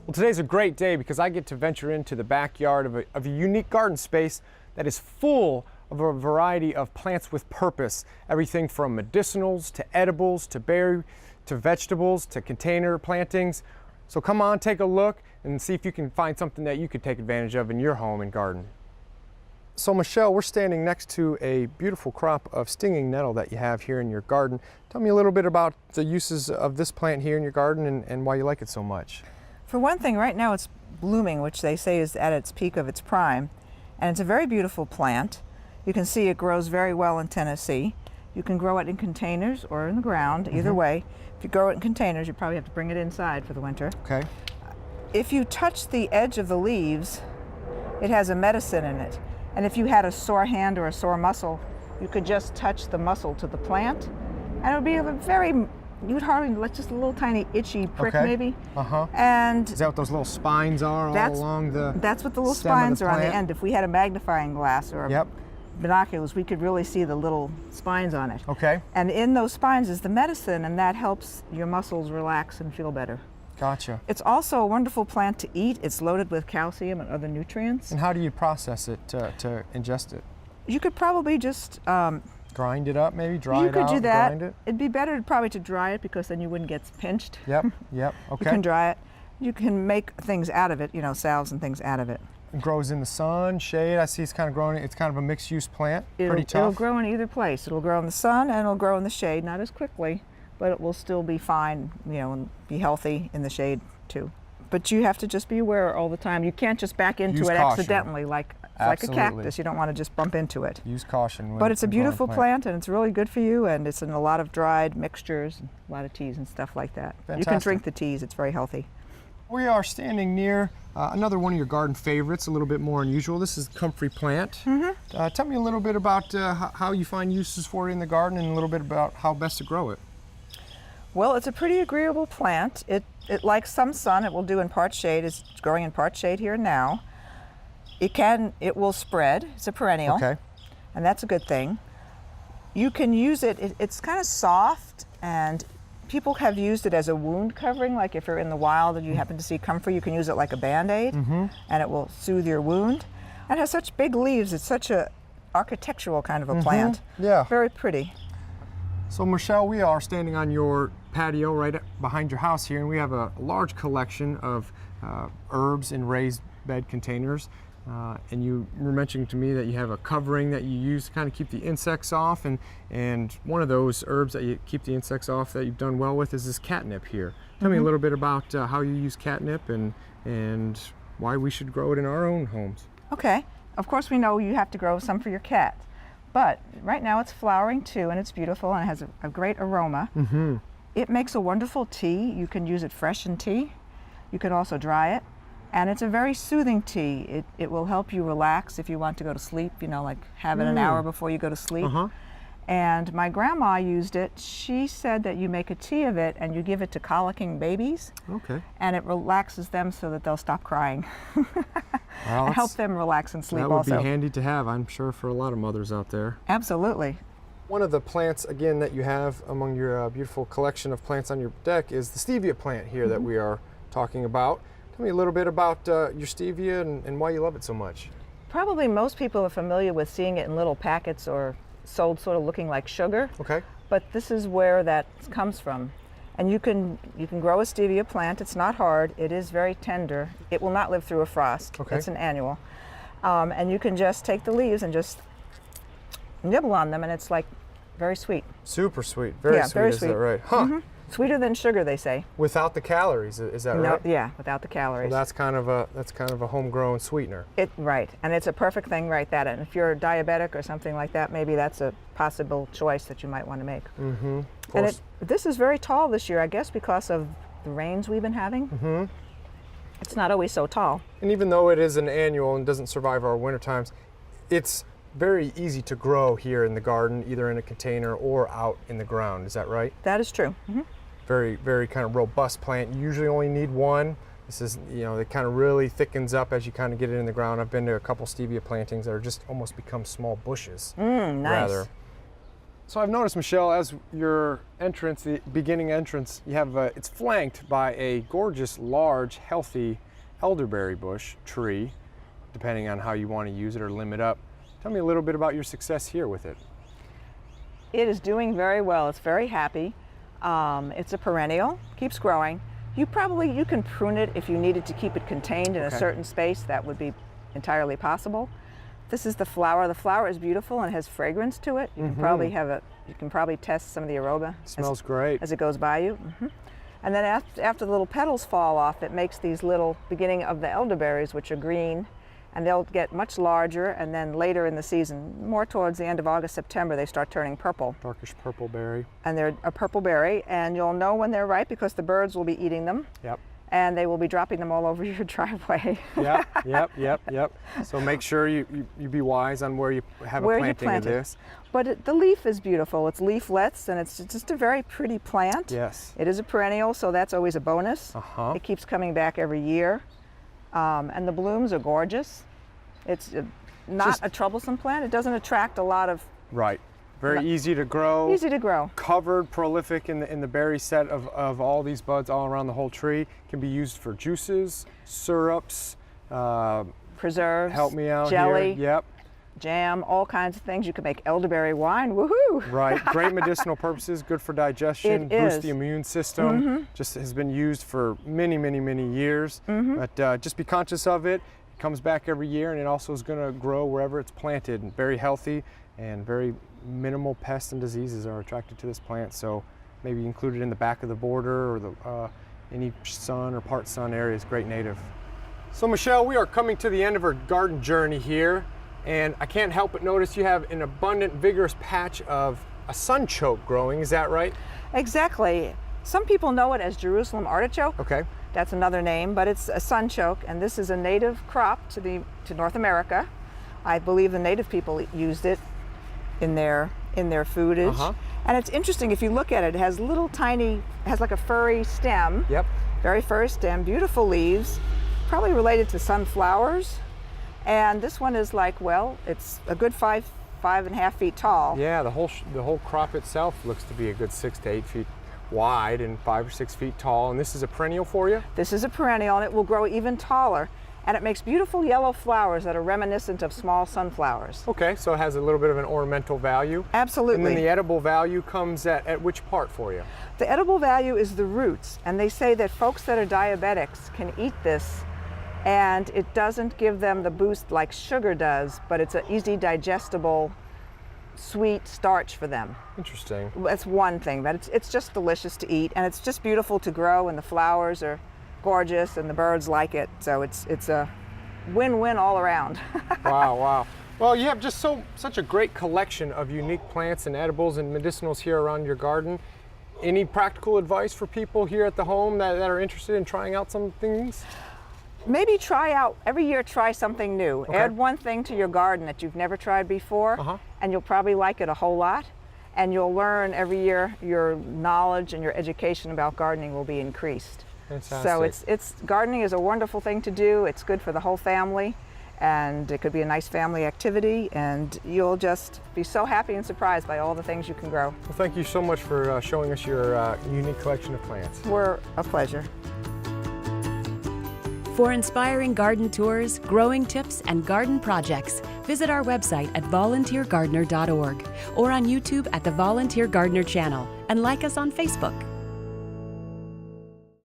Well, today's a great day because I get to venture into the backyard of a unique garden space that is full of a variety of plants with purpose. Everything from medicinals to edibles to berry to vegetables to container plantings. So come on, take a look and see if you can find something that you could take advantage of in your home and garden. So Michelle, we're standing next to a beautiful crop of stinging nettle that you have here in your garden. Tell me a little bit about the uses of this plant here in your garden and why you like it so much. For one thing, right now it's blooming, which they say is at its peak of its prime, and it's a very beautiful plant. You can see it grows very well in Tennessee. You can grow it in containers or in the ground, either way. If you grow it in containers, you probably have to bring it inside for the winter. Okay. If you touch the edge of the leaves, it has a medicine in it. And if you had a sore hand or a sore muscle, you could just touch the muscle to the plant, and it would be a very, you'd hardly, like just a little tiny itchy prick maybe. And is that what those little spines are all along the That's what the little stem of spines the are on the plant? end. If we had a magnifying glass or binoculars, we could really see the little spines on it. Okay. And in those spines is the medicine, and that helps your muscles relax and feel better. Gotcha. It's also a wonderful plant to eat. It's loaded with calcium and other nutrients. And how do you process it to ingest it? You could probably just grind it up, maybe dry it out. You could do that. Grind it. It'd be better probably to dry it because then you wouldn't get pinched. Yep. Okay. You can dry it. You can make things out of it, you know, salves and things out of it. It grows in the sun, shade. I see it's kind of growing. It's kind of a mixed-use plant. Pretty tough. It'll grow in either place. It'll grow in the sun and it'll grow in the shade, not as quickly, but it will still be fine, you know, and be healthy in the shade too. But you have to just be aware all the time. You can't just back into Use it caution. accidentally like a cactus. You don't want to just bump into it. Use caution. But it's a beautiful plant and it's really good for you, and it's in a lot of dried mixtures, a lot of teas and stuff like that. Fantastic. You can drink the teas. It's very healthy. We are standing near another one of your garden favorites, a little bit more unusual. This is the Comfrey plant. Tell me a little bit about how you find uses for it in the garden and a little bit about how best to grow it. Well, it's a pretty agreeable plant. It likes some sun. It will do in part shade. It's growing in part shade here now. It will spread. It's a perennial. Okay. And that's a good thing. You can use it. It's kind of soft, and people have used it as a wound covering. Like if you're in the wild and you happen to see comfrey, you can use it like a Band-Aid, and it will soothe your wound. And it has such big leaves. It's such a architectural kind of a plant. Yeah. Very pretty. So Michelle, we are standing on your patio right behind your house here, and we have a large collection of herbs in raised bed containers. And you were mentioning to me that you have a covering that you use to kind of keep the insects off, and one of those herbs that you keep the insects off that you've done well with is this catnip here. Tell me a little bit about how you use catnip and why we should grow it in our own homes. Okay. Of course we know you have to grow some for your cat, but right now it's flowering too, and it's beautiful and it has a great aroma. It makes a wonderful tea. You can use it fresh in tea. You can also dry it. And it's a very soothing tea. It will help you relax if you want to go to sleep, you know, like have it an hour before you go to sleep. And my grandma used it. She said that you make a tea of it and you give it to colicking babies. Okay. And it relaxes them so that they'll stop crying. Well, help them relax and sleep also. That would be handy to have, I'm sure, for a lot of mothers out there. Absolutely. One of the plants, again, that you have among your beautiful collection of plants on your deck is the Stevia plant here that we are talking about. Tell me a little bit about your stevia and why you love it so much. Probably most people are familiar with seeing it in little packets or sold sort of looking like sugar. Okay. But this is where that comes from. And you can grow a stevia plant. It's not hard. It is very tender. It will not live through a frost. Okay. It's an annual. And you can just take the leaves and just nibble on them, and it's like very sweet. Super sweet. Very sweet. Very is sweet. that right? Huh. Sweeter than sugar, they say. Without the calories, is that right? Yeah, without the calories. Well, that's kind of a homegrown sweetener. Right, and it's a perfect thing right that. And if you're diabetic or something like that, maybe that's a possible choice that you might want to make. And this is very tall this year, I guess, because of the rains we've been having. It's not always so tall. And even though it is an annual and doesn't survive our winter times, it's very easy to grow here in the garden, either in a container or out in the ground. Is that right? That is true. Very, very kind of robust plant. You usually only need one. This is, you know, it kind of really thickens up as you kind of get it in the ground. I've been to a couple stevia plantings that are just almost become small bushes. Nice. Rather. So I've noticed, Michelle, as your entrance, the beginning entrance, you have it's flanked by a gorgeous, large, healthy elderberry bush tree, depending on how you want to use it or limb it up. Tell me a little bit about your success here with it. It is doing very well. It's very happy. It's a perennial, keeps growing. You can prune it if you needed to keep it contained in a certain space. That would be entirely possible. This is the flower. The flower is beautiful and has fragrance to it. You can probably you can probably test some of the aroma. Smells great. As it goes by you. And then after the little petals fall off, it makes these little beginning of the elderberries, which are green, and they'll get much larger, and then later in the season, more towards the end of August, September, they start turning purple. Darkish purple berry. And they're a purple berry, and you'll know when they're ripe because the birds will be eating them. Yep. And they will be dropping them all over your driveway. Yep. So make sure you be wise on where you have a planting of this. But the leaf is beautiful. It's leaflets, and it's just a very pretty plant. Yes. It is a perennial, so that's always a bonus. It keeps coming back every year. And the blooms are gorgeous. It's not a troublesome plant. It doesn't attract a lot of... Right. Very easy to grow. Easy to grow. Covered, prolific in the berry set of all these buds all around the whole tree. Can be used for juices, syrups, preserves, help me out jelly, here. Yep. Jam, all kinds of things. You can make elderberry wine. Woohoo! Right. Great medicinal purposes. Good for digestion. Boost the immune system. Just has been used for many years. But just be conscious of it. It comes back every year, and it also is going to grow wherever it's planted. And very healthy, and very minimal pests and diseases are attracted to this plant. So maybe include it in the back of the border or the any sun or part sun areas. Great native. So Michelle, we are coming to the end of our garden journey here, and I can't help but notice you have an abundant, vigorous patch of a sunchoke growing. Is that right? Exactly. Some people know it as Jerusalem artichoke. Okay. That's another name, but it's a sunchoke, and this is a native crop to North America. I believe the native people used it in their foodage. And it's interesting, if you look at it, it has little tiny, has like a furry stem. Yep. Very furry stem, beautiful leaves, probably related to sunflowers. And this one is like, well, it's a good 5.5 feet tall. Yeah, the whole crop itself looks to be a good 6 to 8 feet wide and 5 or 6 feet tall. And this is a perennial for you? This is a perennial, and it will grow even taller. And it makes beautiful yellow flowers that are reminiscent of small sunflowers. Okay, so it has a little bit of an ornamental value. Absolutely. And then the edible value comes at which part for you? The edible value is the roots, and they say that folks that are diabetics can eat this, and it doesn't give them the boost like sugar does, but it's an easy digestible sweet starch for them. Interesting. That's one thing, but it's just delicious to eat, and it's just beautiful to grow, and the flowers are gorgeous, and the birds like it, so it's a win-win all around. Wow. Well, you have just such a great collection of unique plants and edibles and medicinals here around your garden. Any practical advice for people here at the home that are interested in trying out some things? Maybe every year try something new. Okay. Add one thing to your garden that you've never tried before, and you'll probably like it a whole lot. And you'll learn every year, your knowledge and your education about gardening will be increased. Fantastic. So gardening is a wonderful thing to do. It's good for the whole family, and it could be a nice family activity, and you'll just be so happy and surprised by all the things you can grow. Well, thank you so much for showing us your unique collection of plants. We're a pleasure. For inspiring garden tours, growing tips, and garden projects, visit our website at volunteergardener.org or on YouTube at the Volunteer Gardener channel, and like us on Facebook.